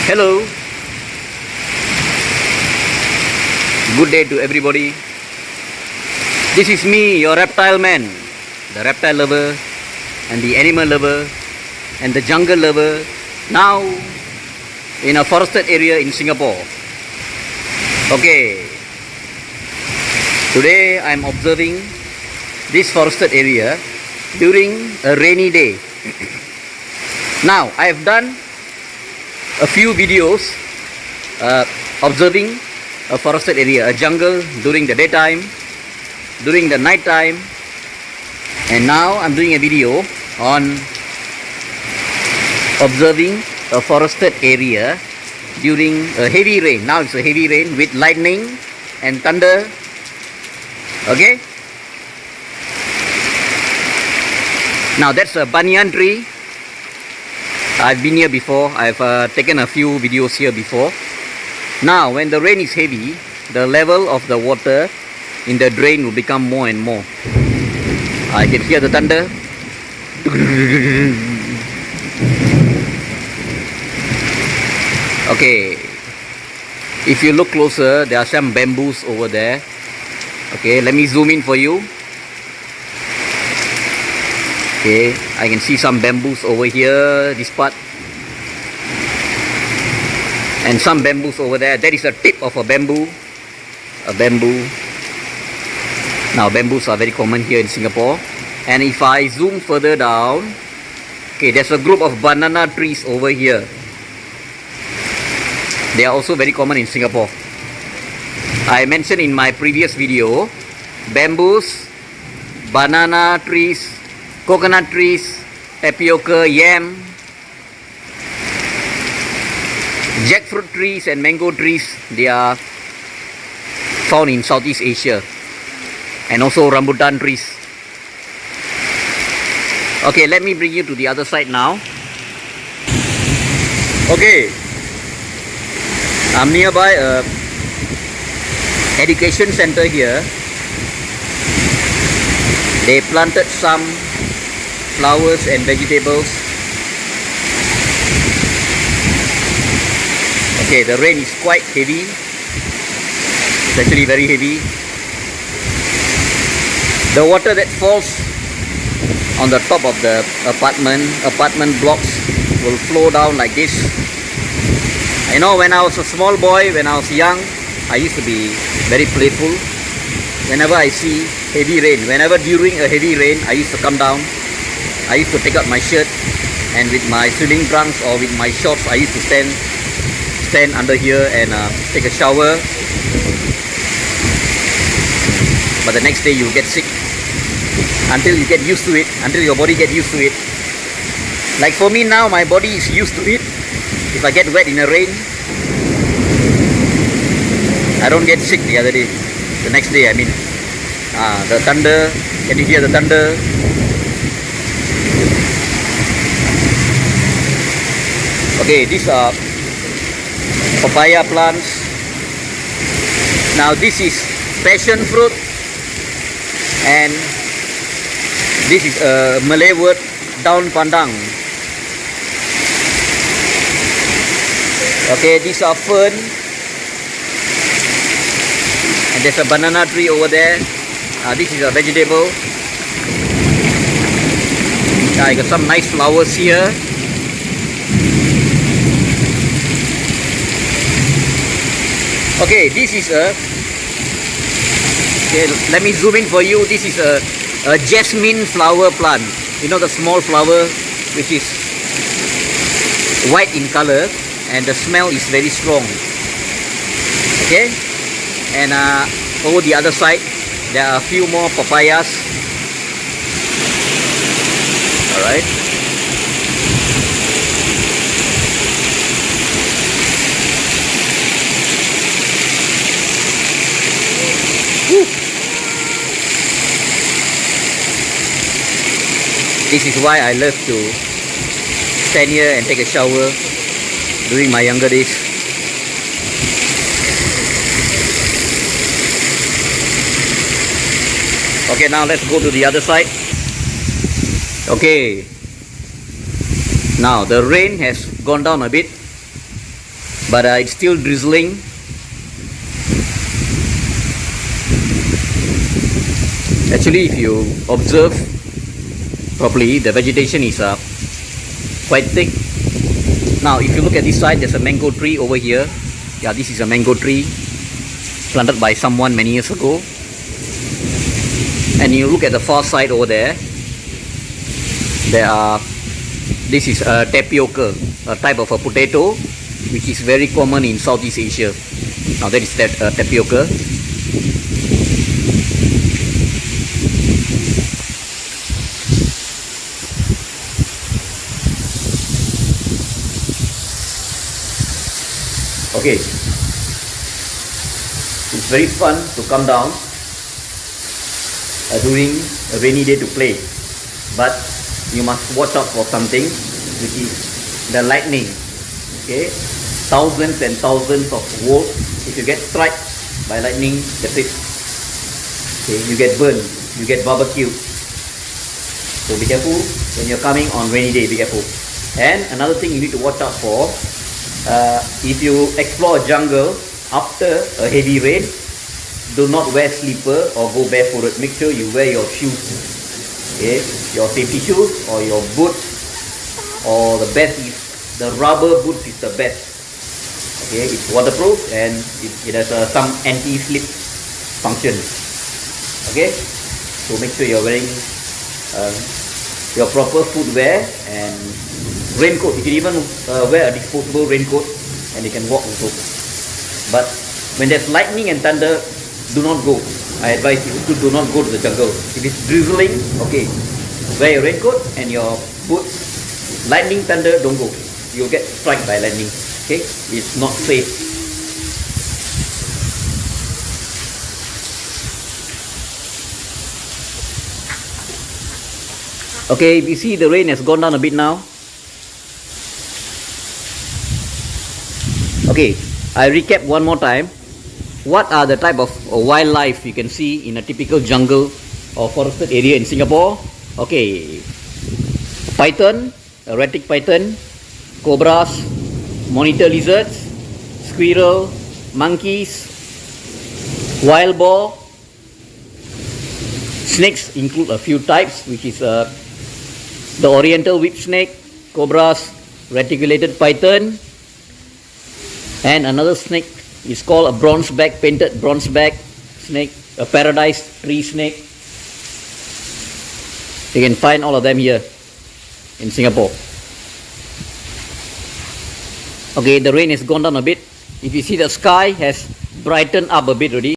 Hello, good day to everybody. This is me, your reptile man, the reptile lover and the animal lover and the jungle lover, now in a forested area in Singapore. Okay, today I am observing this forested area during a rainy day. Now I have done a few videos observing a forested area, a jungle during the daytime, during the night time, and now I'm doing a video on observing a forested area during a heavy rain. Now it's a heavy rain with lightning and thunder. Okay, now that's a banyan tree. I've been here before. I've taken a few videos here before. Now when the rain is heavy, the level of the water in the drain will become more and more. I can hear the thunder. Okay, if you look closer, there are some bamboos over there. Okay, let me zoom in for you. Okay, I can see some bamboos over here, this part, and some bamboos over there. That is a tip of a bamboo. Now bamboos are very common here in Singapore. And if I zoom further down, okay, there's a group of banana trees over here. They are also very common in Singapore. I mentioned in my previous video, bamboos, banana trees, coconut trees, tapioca, yam, jackfruit trees and mango trees, they are found in Southeast Asia, and also rambutan trees. Okay, let me bring you to the other side now. Okay, I'm nearby a education center here. They planted some flowers and vegetables. Okay, the rain is quite heavy. It's actually very heavy. The water that falls on the top of the apartment blocks will flow down like this. I know when I was a small boy, when I was young, I used to be very playful. Whenever I see heavy rain, whenever during a heavy rain, I used to come down. I used to take out my shirt, and with my swimming trunks or with my shorts, I used to stand under here and take a shower. But the next day you get sick until you get used to it, until your body get used to it. Like for me now, my body is used to it. If I get wet in the rain, I don't get sick the other day. The next day, I mean, the thunder. Can you hear the thunder? Okay, these are papaya plants. Now this is passion fruit, and this is a Malay word, daun pandang. Okay, these are fern, and there's a banana tree over there. This is a vegetable. I got some nice flowers here. Okay, this is a, okay, let me zoom in for you. This is a jasmine flower plant. You know, the small flower which is white in color, and the smell is very strong. Okay, and over the other side there are a few more papayas. Alright, this is why I love to stand here and take a shower during my younger days. Okay, now let's go to the other side. Okay, now the rain has gone down a bit. but it's still drizzling. Actually, if you observe properly, the vegetation is quite thick. Now, if you look at this side, there's a mango tree over here. Yeah, this is a mango tree planted by someone many years ago. And you look at the far side over there, this is a tapioca, a type of a potato which is very common in Southeast Asia. Now that is tapioca. Okay, it's very fun to come down during a rainy day to play, but you must watch out for something, which is the lightning. Okay, thousands and thousands of volts. If you get struck by lightning, that's it. Okay, you get burned, you get barbecued. So be careful when you're coming on rainy day. Be careful. And another thing you need to watch out for, if you explore a jungle after a heavy rain, do not wear slipper or go barefooted. Make sure you wear your shoes. Okay, your safety shoes or your boots, or the best is the rubber boots is the best. Okay, it's waterproof and it has some anti-slip function. Okay, so make sure you're wearing your proper footwear and raincoat. You can even wear a disposable raincoat and you can walk also. But when there's lightning and thunder, do not go. I advise you to do not go to the jungle. If it's drizzling, okay, wear your raincoat and your boots. Lightning, thunder, don't go. You'll get struck by lightning. Okay, it's not safe. Okay, you see the rain has gone down a bit now. Okay, I recap one more time. What are the type of wildlife you can see in a typical jungle or forested area in Singapore? Okay, python, erratic python, cobras, monitor lizards, squirrel, monkeys, wild boar. Snakes include a few types, which is the oriental whip snake, cobras, reticulated python, and another snake is called a bronzeback, painted bronzeback snake, a paradise tree snake. You can find all of them here in Singapore. Okay, the rain has gone down a bit. If you see, the sky has brightened up a bit already.